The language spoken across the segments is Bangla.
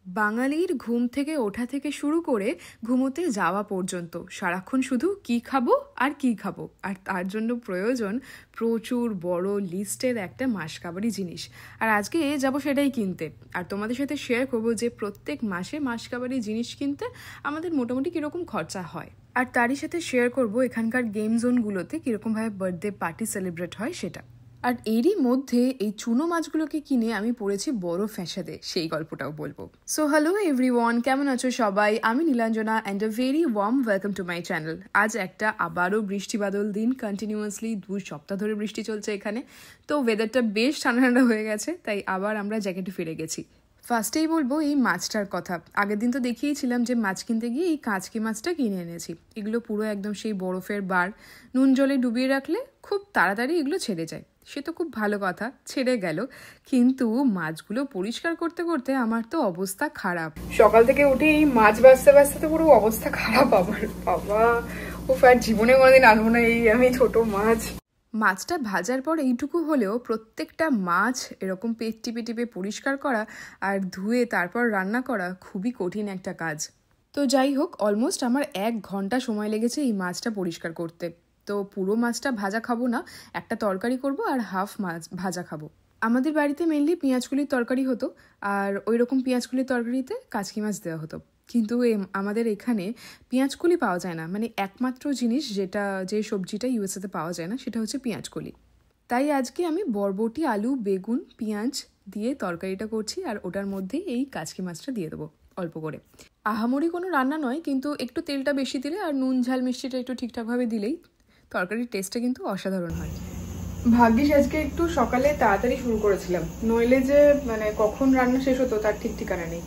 বাঙালির ঘুম থেকে ওঠা থেকে শুরু করে ঘুমোতে যাওয়া পর্যন্ত সারাক্ষণ শুধু কি খাবো আর কি খাবো, আর তার জন্য প্রয়োজন প্রচুর বড় লিস্টের একটা মাসকাবারি জিনিস। আর আজকে যাব সেটাই কিনতে, আর তোমাদের সাথে শেয়ার করবো যে প্রত্যেক মাসে মাসকাবারি জিনিস কিনতে আমাদের মোটামুটি কীরকম খরচা হয়। আর তারই সাথে শেয়ার করবো এখানকার গেম জোনগুলোতে কীরকমভাবে বার্থডে পার্টি সেলিব্রেট হয় সেটা। আর এরই মধ্যে এই চুনো মাছগুলোকে কিনে আমি পড়েছি বড় ফ্যাসাদে, সেই গল্পটাও বলবো। সো হ্যালো এভরিওয়ান, কেমন আছো সবাই? আমি Nilanjana and a very warm welcome to my channel. আজ একটা আবারও বৃষ্টি বাদল দিন, কন্টিনিউয়াসলি 2 সপ্তাহ ধরে বৃষ্টি চলছে এখানে। তো ওয়েদারটা বেশ ঠান্ডা ঠান্ডা হয়ে গেছে, তাই আবার আমরা জ্যাকেটে ফিরে গেছি। ফার্স্টেই বলবো এই মাছটার কথা। আগের দিন তো দেখিয়েছিলাম যে মাছ কিনতে গিয়ে এই কাঁচকি মাছটা কিনে এনেছি। এগুলো পুরো একদম সেই বরফের বার, নুন জলে ডুবিয়ে রাখলে খুব তাড়াতাড়ি এগুলো ছেড়ে যায়। সে তো খুব ভালো কথা, ছেড়ে গেল। কিন্তু মাছগুলো পরিষ্কার করতে করতে আমার তো অবস্থা খারাপ। সকাল থেকে উঠে এই মাছ বাঁচতে বাঁচতে তো পুরো অবস্থা খারাপ আমার। বাবা ও আর জীবনে কোনোদিন আনবো না এই আমি ছোট মাছ। মাছটা ভাজার পর এইটুকু হলেও প্রত্যেকটা মাছ এরকম পেট টিপে টিপে পরিষ্কার করা আর ধুয়ে তারপর রান্না করা খুবই কঠিন একটা কাজ। তো যাই হোক, অলমোস্ট আমার 1 ঘন্টা সময় লেগেছে এই মাছটা পরিষ্কার করতে। তো পুরো মাছটা ভাজা খাবো না, একটা তরকারি করব আর হাফ মাছ ভাজা খাবো। আমাদের বাড়িতে মেনলি পেঁয়াজকলির তরকারি হতো, আর ওই রকম পেঁয়াজকলির তরকারিতে কাচকি মাছ দেওয়া হতো। কিন্তু আমাদের এখানে পেঁয়াজকলি পাওয়া যায় না, মানে একমাত্র জিনিস যে সবজিটা ইউএসএতে পাওয়া যায় না সেটা হচ্ছে পেঁয়াজকলি। তাই আজকে আমি বরবটি, আলু, বেগুন, পেঁয়াজ দিয়ে তরকারিটা করছি, আর ওটার মধ্যেই এই কাচকি মাছটা দিয়ে দেবো অল্প করে। আহামরি কোনো রান্না নয়, কিন্তু একটু তেলটা বেশি দিলে আর নুন ঝাল মিষ্টিটা একটু ঠিকঠাকভাবে দিলেই তরকারির টেস্টটা কিন্তু অসাধারণ হয়। ভাগ্যিস আজকে একটু সকালে তাড়াতাড়ি শুরু করেছিলাম, নইলে যে মানে কখন রান্না শেষ হতো তার ঠিক ঠিকানা নেই।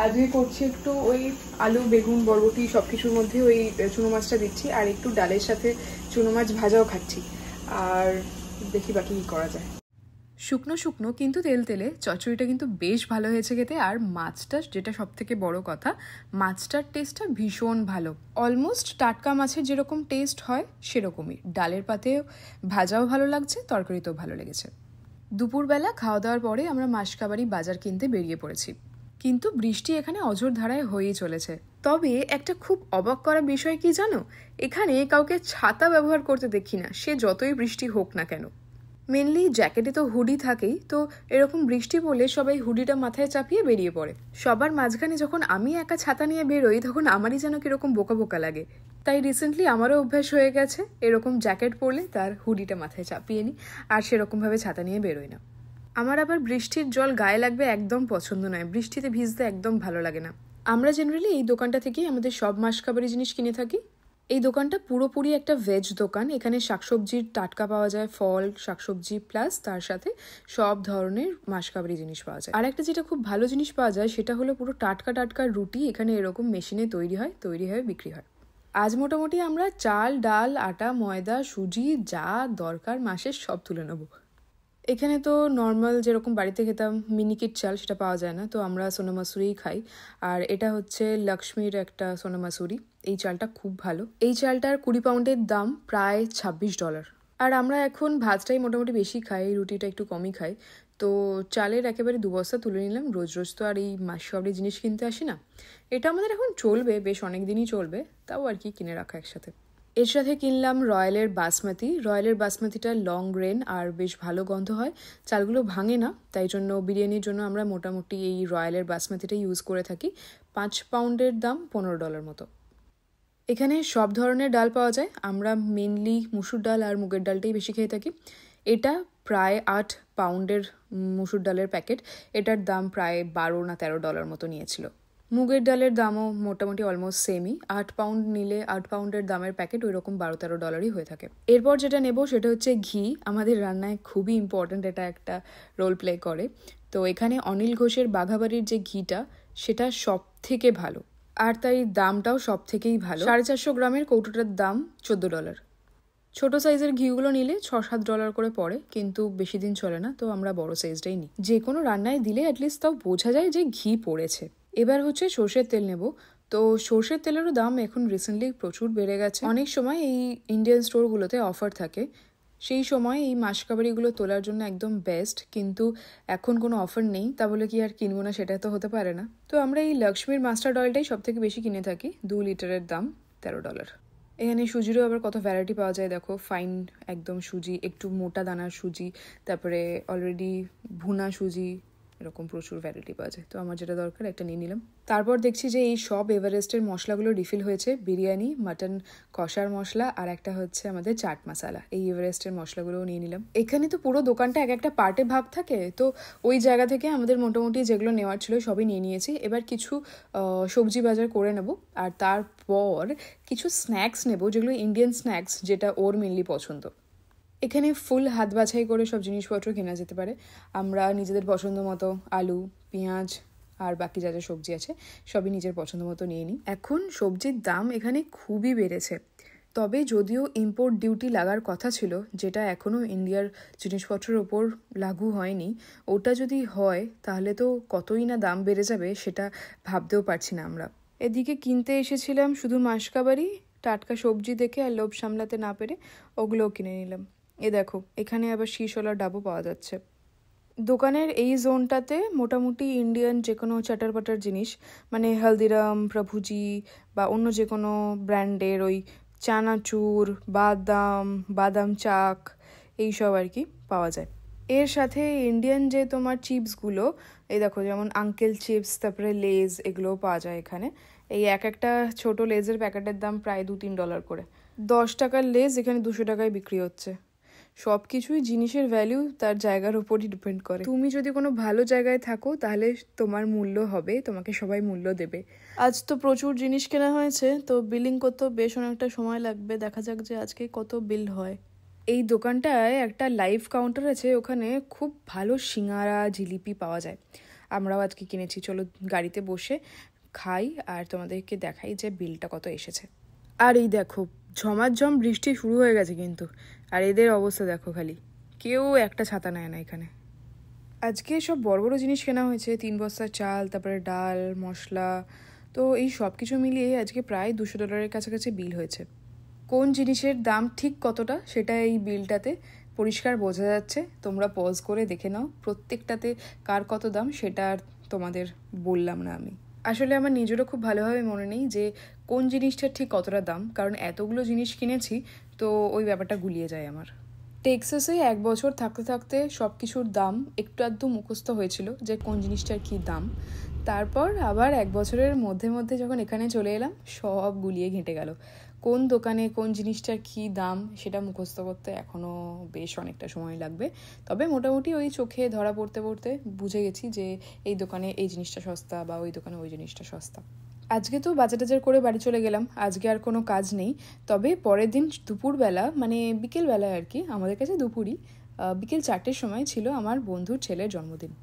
আজকে করছি একটু ওই আলু, বেগুন, বরবটি সব কিছুর মধ্যে ওই চুনো মাছটা দিচ্ছি, আর একটু ডালের সাথে চুনো মাছ ভাজাও খাচ্ছি। আর দেখি বাকি কী করা যায়। শুকনো শুকনো কিন্তু তেল তেলে চচ্চড়িটা কিন্তু বেশ ভালো হয়েছে খেতে। আর মাছটা, যেটা সব থেকে বড় কথা, মাছটার টেস্টটা ভীষণ ভালো। অলমোস্ট টাটকা মাছের যেরকম টেস্ট হয় সেরকমই। ডালের পাতে ভাজাও ভালো লাগছে, তরকারিতেও ভালো লেগেছে। দুপুরবেলা খাওয়া দাওয়ার পরে আমরা মাসকাবারি বাজার কিনতে বেরিয়ে পড়েছি, কিন্তু বৃষ্টি এখানে অঝোর ধারায় হয়েই চলেছে। তবে একটা খুব অবাক করা বিষয় কি জানো, এখানে কাউকে ছাতা ব্যবহার করতে দেখি না, সে যতই বৃষ্টি হোক না কেন। মেনলি জ্যাকেটে তো হুডি থাকেই, তো এরকম বৃষ্টি পড়লে সবাই হুডিটা মাথায় চাপিয়ে বেরিয়ে পড়ে। সবার মাঝখানে যখন আমি একা ছাতা নিয়ে বেরোই তখন আমারই যেন কিরকম বোকা বোকা লাগে। তাই রিসেন্টলি আমারও অভ্যাস হয়ে গেছে এরকম জ্যাকেট পরলে তার হুডিটা মাথায় চাপিয়ে নিই, আর সেরকমভাবে ছাতা নিয়ে বেরোই না। আমার আবার বৃষ্টির জল গায়ে লাগবে একদম পছন্দ নয়, বৃষ্টিতে ভিজতে একদম ভালো লাগে না। আমরা জেনারেলি এই দোকানটা থেকেই আমাদের সব মাসকাবারি জিনিস কিনে থাকি। এই দোকানটা পুরোপুরি একটা ভেজ দোকান। এখানে শাকসবজির টাটকা পাওয়া যায়, ফল, শাকসবজি, প্লাস তার সাথে সব ধরনের মাসকাবারি জিনিস পাওয়া যায়। আর একটা যেটা খুব ভালো জিনিস পাওয়া যায় সেটা হলো পুরো টাটকা টাটকা রুটি এখানে এরকম মেশিনে তৈরি হয়ে বিক্রি হয়। আজ মোটামুটি আমরা চাল, ডাল, আটা, ময়দা, সুজি যা দরকার মাসের সব তুলে নেব। এখানে তো নর্মাল যেরকম বাড়িতে খেতাম মিনিকেট চাল, সেটা পাওয়া যায় না, তো আমরা সোনা মাসুরিই খাই। আর এটা হচ্ছে লক্ষ্মীর একটা সোনা মাসুরি। এই চালটা খুব ভালো। এই চালটার 20 পাউন্ডের দাম প্রায় $26। আর আমরা এখন ভাতটাই মোটামুটি বেশি খাই, রুটিটা একটু কমই খাই। তো চালের একেবারে 2 বস্তা তুলে নিলাম। রোজ রোজ তো আর এই মাসকাবারি জিনিস কিনতে আসি না, এটা আমাদের এখন চলবে, বেশ অনেক দিনই চলবে, তাও আর কি কিনে রাখা একসাথে। এর সাথে কিনলাম রয়্যালের বাসমতি। রয়্যালের বাসমতিটা লং গ্রেন আর বেশ ভালো গন্ধ হয়, চালগুলো ভাঙে না, তাই জন্য বিরিয়ানির জন্য আমরা মোটামুটি এই রয়্যালের বাসমতিটা ইউজ করে থাকি। 5 পাউন্ডের দাম $15 মতো। এখানে সব ধরনের ডাল পাওয়া যায়, আমরা মেনলি মুসুর ডাল আর মুগের ডালটাই বেশি খেয়ে থাকি। এটা প্রায় 8 পাউন্ডের মুসুর ডালের প্যাকেট, এটার দাম প্রায় $12 না $13 মতো নিয়েছিল। মুগের ডালের দামও মোটামুটি অলমোস্ট সেমই। 8 পাউন্ড নিলে 8 পাউন্ডের দামের প্যাকেট ওই রকম $12-13 হয়ে থাকে। এরপর যেটা নেব সেটা হচ্ছে ঘি। আমাদের রান্নায় খুবই ইম্পর্ট্যান্ট, এটা একটা রোল প্লে করে। তো এখানে অনিল ঘোষের বাঘাবাড়ির যে ঘিটা সেটা সব থেকে ভালো, আর তাই দামটাও সব থেকেই ভালো। 450 গ্রামের কৌটোটার দাম $14। ছোট সাইজের ঘিগুলো নিলে $6-7 করে পড়ে, কিন্তু বেশি দিন চলে না, তো আমরা বড় সাইজটাই নিই। যে কোনো রান্নায় দিলে অ্যাটলিস্ট তাও বোঝা যায় যে ঘি পড়েছে। এবার হচ্ছে সর্ষের তেল নেব। তো সর্ষের তেলেরও দাম এখন রিসেন্টলি প্রচুর বেড়ে গেছে। অনেক সময় এই ইন্ডিয়ান স্টোরগুলোতে অফার থাকে, সেই সময় এই মাসকাবারিগুলো তোলার জন্য একদম বেস্ট, কিন্তু এখন কোনো অফার নেই, তা বলে কি আর কিনবো না সেটা তো হতে পারে না। তো আমরা এই লক্ষ্মীর মাস্টার্ড অয়েলটাই সব থেকে বেশি কিনে থাকি। 2 লিটারের দাম $13। এখানে সুজিরও আবার কত ভ্যারাইটি পাওয়া যায় দেখো, ফাইন একদম সুজি, একটু মোটা দানার সুজি, তারপরে অলরেডি ভুনা সুজি, এরকম প্রচুর ভ্যারাইটি পাওয়া যায়। তো আমার যেটা দরকার একটা নিয়ে নিলাম। তারপর দেখছি যে এই সব এভারেস্টের মশলাগুলো রিফিল হয়েছে, বিরিয়ানি, মাটন কষার মশলা, আর একটা হচ্ছে আমাদের চাট মশলা। এই এভারেস্টের মশলাগুলোও নিয়ে নিলাম। এখানে তো পুরো দোকানটা এক একটা পার্টে ভাগ থাকে, তো ওই জায়গা থেকে আমাদের মোটামুটি যেগুলো নেওয়ার ছিল সবই নিয়ে নিয়েছি। এবার কিছু সবজি বাজার করে নেব, আর তারপর কিছু স্ন্যাক্স নেব, যেগুলো ইন্ডিয়ান স্ন্যাক্স, যেটা ওর মেনলি পছন্দ। এখানে ফুল হাত বাছাই করে সব জিনিসপত্র কেনা যেতে পারে। আমরা নিজেদের পছন্দ মতো আলু, পেঁয়াজ আর বাকি যা যা সবজি আছে সবই নিজের পছন্দ মতো নিয়ে নিই। এখন সবজির দাম এখানে খুবই বেড়েছে, তবে যদিও ইম্পোর্ট ডিউটি লাগার কথা ছিল, যেটা এখনও ইন্ডিয়ার জিনিসপত্রের ওপর লাগু হয়নি, ওটা যদি হয় তাহলে তো কতই না দাম বেড়ে যাবে সেটা ভাবতেও পারছি না আমরা। এদিকে কিনতে এসেছিলাম শুধু মাসকাবারি, টাটকা সবজি দেখে আর লোভ সামলাতে না পেরে ওগুলোও কিনে নিলাম। এ দেখো, এখানে আবার শীষওয়ালা ডাবও পাওয়া যাচ্ছে। দোকানের এই জোনটাতে মোটামুটি ইন্ডিয়ান যে কোনো চাটার পাটার জিনিস, মানে হলদিরাম, প্রভুজি বা অন্য যে কোনো ব্র্যান্ডের ওই চানাচুর, বাদাম, বাদাম চাক, এইসব আর কি পাওয়া যায়। এর সাথে ইন্ডিয়ান যে তোমার চিপসগুলো, এই দেখো যেমন আঙ্কেল চিপস, তারপরে লেজ, এগুলোও পাওয়া যায় এখানে। এই এক একটা ছোট লেজের প্যাকেটের দাম প্রায় $2-3 করে। 10 টাকার লেজ এখানে 200 টাকায় বিক্রি হচ্ছে। সব কিছুই জিনিসের ভ্যালু তার জায়গার উপরই ডিপেন্ড করে। তুমি যদি কোনো ভালো জায়গায় থাকো তাহলে তোমার মূল্য হবে, তোমাকে সবাই মূল্য দেবে। আজ তো প্রচুর জিনিস কেনা হয়েছে, তো বিলিং করতেও বেশ অনেকটা সময় লাগবে। দেখা যাক যে আজকে কত বিল হয়। এই দোকানটায় একটা লাইভ কাউন্টার আছে, ওখানে খুব ভালো সিঙ্গারা, জিলিপি পাওয়া যায়। আমরাও আজকে কিনেছি। চলো গাড়িতে বসে খাই আর তোমাদেরকে দেখাই যে বিলটা কত এসেছে। আর এই দেখো, ঝমাঝম বৃষ্টি শুরু হয়ে গেছে কিন্তু, আর এদের অবস্থা দেখো, খালি কেউ একটা ছাতা নেয় না এখানে। আজকে সব বড় বড় জিনিস কেনা হয়েছে, 3 বস্তা চাল, তারপরে ডাল, মশলা, তো এই সব কিছু মিলিয়ে আজকে প্রায় $200 কাছাকাছি বিল হয়েছে। কোন জিনিসের দাম ঠিক কতটা সেটা এই বিলটাতে পরিষ্কার বোঝা যাচ্ছে। তোমরা পজ করে দেখে নাও প্রত্যেকটাতে কার কত দাম, সেটা আর তোমাদের বললাম না আমি। আসলে আমার নিজেরও খুব ভালোভাবে মনে নেই যে কোন জিনিসটার ঠিক কতটা দাম, কারণ এতগুলো জিনিস কিনেছি, তো ওই ব্যাপারটা গুলিয়ে যায় আমার। টেক্সাসে 1 বছর থাকতে থাকতে সব কিছুর দাম একটু আধটু মুখস্থ হয়েছিল যে কোন জিনিসটার কী দাম। তারপর আবার 1 বছরের মধ্যে মধ্যে যখন এখানে চলে এলাম, সব গুলিয়ে ঘেঁটে গেল। কোন দোকানে কোন জিনিসটার কী দাম সেটা মুখস্থ করতে এখনও বেশ অনেকটা সময় লাগবে। তবে মোটামুটি ওই চোখে ধরা পড়তে পড়তে বুঝে গেছি যে এই দোকানে এই জিনিসটা সস্তা বা ওই দোকানে ওই জিনিসটা সস্তা। আজকে তো বাজার টাজার করে বাড়ি চলে গেলাম, আজকে আর কোনো কাজ নেই। তবে পরের দিন দুপুরবেলা, মানে বিকেলবেলায় আর কি, আমাদের কাছে দুপুরই, বিকেল 4টের সময় ছিল আমার বন্ধুর ছেলের জন্মদিন।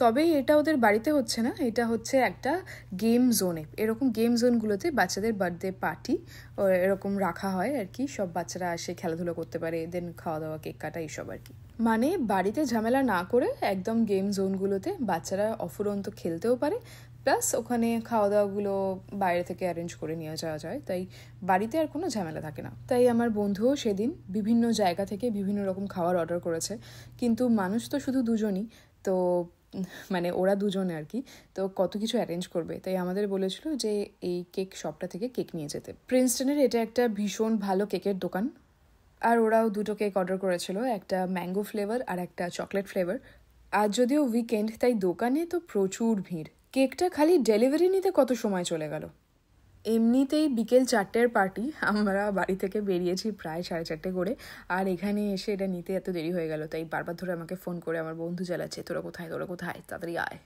তবে এটা ওদের বাড়িতে হচ্ছে না, এটা হচ্ছে একটা গেম জোনে। এরকম গেম জোনগুলোতে বাচ্চাদের বার্থডে পার্টি এরকম রাখা হয় আর কি, সব বাচ্চারা আসে, খেলাধুলো করতে পারে, দেন খাওয়া দাওয়া, কেক কাটা, এইসব আর কি। মানে বাড়িতে ঝামেলা না করে একদম গেম জোনগুলোতে বাচ্চারা অফুরন্ত খেলতেও পারে, প্লাস ওখানে খাওয়া দাওয়াগুলো বাইরে থেকে অ্যারেঞ্জ করে নিয়ে যাওয়া যায়, তাই বাড়িতে আর কোনো ঝামেলা থাকে না। তাই আমার বন্ধুও সেদিন বিভিন্ন জায়গা থেকে বিভিন্ন রকম খাবার অর্ডার করেছে, কিন্তু মানুষ তো শুধু দুজনই, তো মানে ওরা দুজনে আর কি, তো কত কিছু অ্যারেঞ্জ করবে, তাই আমাদের বলেছিল যে এই কেক শপটা থেকে কেক নিয়ে যেতে। প্রিন্সটনের এটা একটা ভীষণ ভালো কেকের দোকান, আর ওরাও 2টো কেক অর্ডার করেছিল, একটা ম্যাঙ্গো ফ্লেভার আর একটা চকলেট ফ্লেভার। আর যদিও উইকেন্ড, তাই দোকানে তো প্রচুর ভিড়। কেকটা খালি ডেলিভারি নিতে কত সময় চলে গেল। এমনিতেই বিকেল 4টের পার্টি, আমরা বাড়ি থেকে বেরিয়েছি প্রায় 4:30 করে, আর এখানে এসে এটা নিতে এত দেরি হয়ে গেল, তাই বারবার ধরে আমাকে ফোন করে আমার বন্ধু জ্বালাচ্ছে, তোরা কোথায়, তাড়াতাড়ি আয়।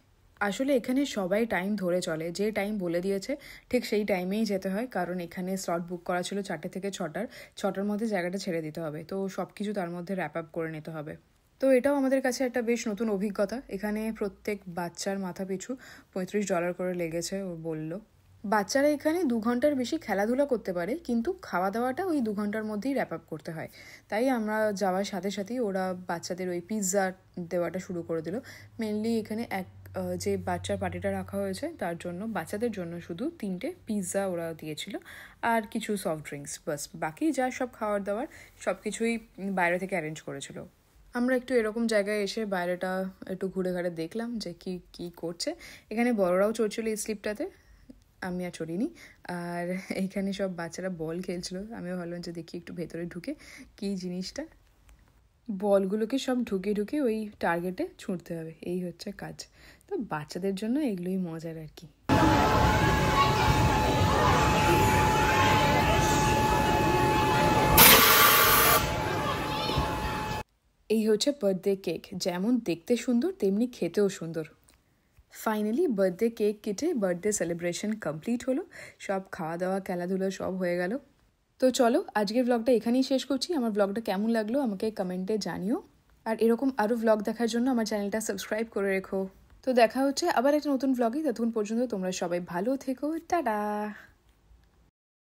আসলে এখানে সবাই টাইম ধরে চলে, যে টাইম বলে দিয়েছে ঠিক সেই টাইমেই যেতে হয়, কারণ এখানে স্লট বুক করা ছিল 4টে থেকে 6টার মধ্যে জায়গাটা ছেড়ে দিতে হবে, তো সব কিছু তার মধ্যে র্যাপ আপ করে নিতে হবে। তো এটাও আমাদের কাছে একটা বেশ নতুন অভিজ্ঞতা। এখানে প্রত্যেক বাচ্চার মাথা পিছু $35 করে লেগেছে, ও বলল। বাচ্চারা এখানে 2 ঘন্টার বেশি খেলাধুলা করতে পারে, কিন্তু খাওয়া দাওয়াটা ওই 2 ঘন্টার মধ্যেই র্যাপ আপ করতে হয়। তাই আমরা যাওয়ার সাথে সাথেই ওরা বাচ্চাদের ওই পিৎজা দেওয়াটা শুরু করে দিল। মেনলি এখানে যে বাচ্চার পার্টিটা রাখা হয়েছে তার জন্য, বাচ্চাদের জন্য শুধু 3টে পিৎজা ওরা দিয়েছিল আর কিছু সফট ড্রিঙ্কস, বাস। বাকি যা সব খাওয়ার দাওয়ার সব কিছুই বাইরে থেকে অ্যারেঞ্জ করেছিল। আমরা একটু এরকম জায়গায় এসে বাইরেটা একটু ঘুরে ঘাড়ে দেখলাম যে কি কি করছে। এখানে বড়রাও চড়ছিল এই স্লিপটাতে, আমি আর চড়িনি। আর এইখানে সব বাচ্চারা বল খেলছিল, আমিও ভাবলাম যে দেখি একটু ভেতরে ঢুকে কি জিনিসটা। বলগুলোকে সব ঢুকে ঢুকে ওই টার্গেটে ছুঁড়তে হবে, এই হচ্ছে কাজ। তো বাচ্চাদের জন্য এগুলোই মজার আর কি। এই হচ্ছে বার্থডে কেক, যেমন দেখতে সুন্দর তেমনি খেতেও সুন্দর। ফাইনালি বার্থডে কেক কেটে বার্থডে সেলিব্রেশন কমপ্লিট হলো, সব খাওয়া দাওয়া খেলাধুলো সব হয়ে গেল। তো চলো আজকের ব্লগটা এখানেই শেষ করছি। আমার ব্লগটা কেমন লাগলো আমাকে কমেন্টে জানিও, আর এরকম আরও ব্লগ দেখার জন্য আমার চ্যানেলটা সাবস্ক্রাইব করে রেখো। তো দেখা হচ্ছে আবার একটা নতুন ব্লগে, ততক্ষণ পর্যন্ত তোমরা সবাই ভালো থেকো, টাটা।